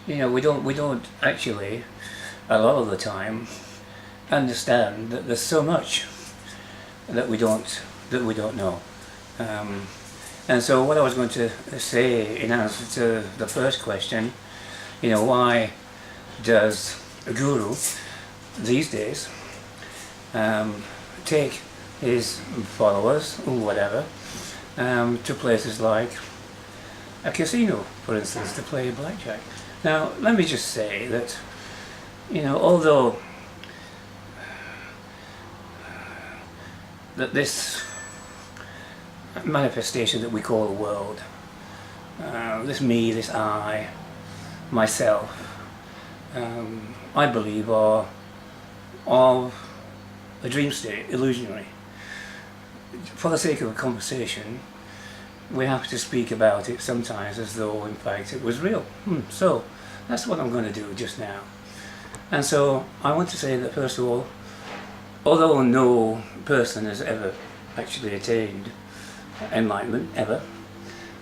we don't actually, a lot of the time, understand that there's so much that we don't know. Um, and so what I was going to say in answer to the first question, why does a guru these days take his followers or whatever to places like a casino, for instance, to play blackjack? Now, let me just say that, although that this manifestation that we call the world, this me, this I, myself, I believe are of a dream state, illusionary. For the sake of a conversation, we have to speak about it sometimes as though in fact it was real. So that's what I'm going to do just now. And so I want to say that first of all, although no person has ever actually attained enlightenment, ever,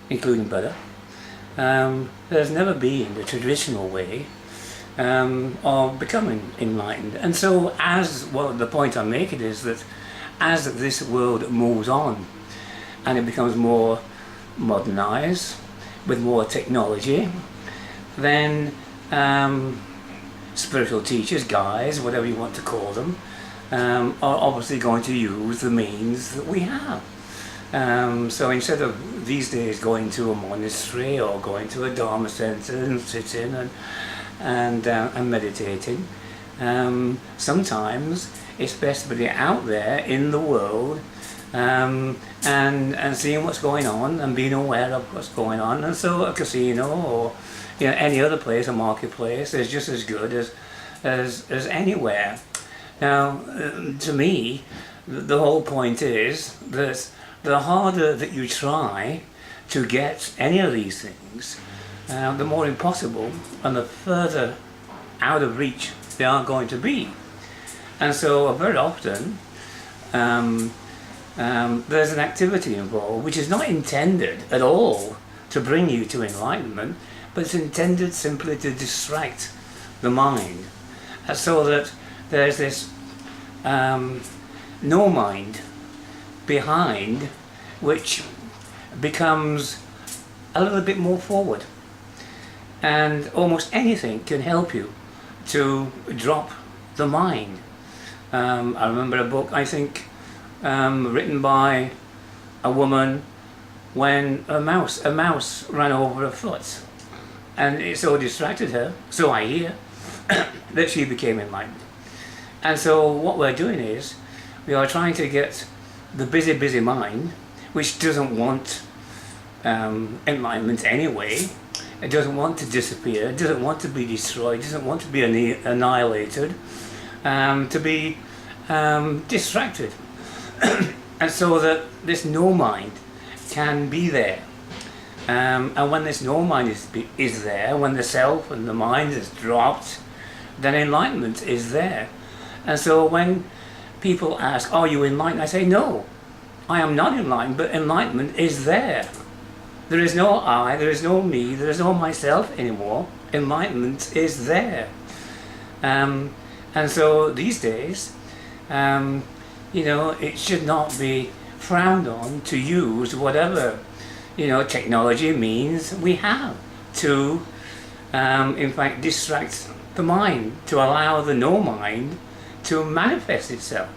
including Buddha, there's never been the traditional way of becoming enlightened. And so the point I'm making is that as this world moves on and it becomes more modernized with more technology, then spiritual teachers, guides, whatever you want to call them, are obviously going to use the means that we have. So instead of these days going to a monastery or going to a Dharma center and sitting and meditating, sometimes it's best to be out there in the world and seeing what's going on and being aware of what's going on. And so a casino or any other place, a marketplace, is just as good as anywhere. Now, to me, the whole point is that the harder that you try to get any of these things, the more impossible and the further out of reach they are going to be. And so very often there's an activity involved which is not intended at all to bring you to enlightenment, but it's intended simply to distract the mind, so that there's this no mind behind, which becomes a little bit more forward, and almost anything can help you to drop the mind. I remember a book, I think, written by a woman when a mouse ran over her foot, and it so distracted her, so I hear, that she became enlightened. And so what we're doing is we are trying to get the busy mind, which doesn't want enlightenment anyway. It doesn't want to disappear, it doesn't want to be destroyed, it doesn't want to be annihilated, to be distracted. And so that this no mind can be there. And when this no mind is there, when the self and the mind is dropped, then enlightenment is there. And so when people ask, are you enlightened? I say, no, I am not enlightened, but enlightenment is there. There is no I, there is no me, there is no myself anymore. Enlightenment is there. And so these days, it should not be frowned on to use whatever, technology means we have to, in fact, distract the mind, to allow the no mind to manifest itself.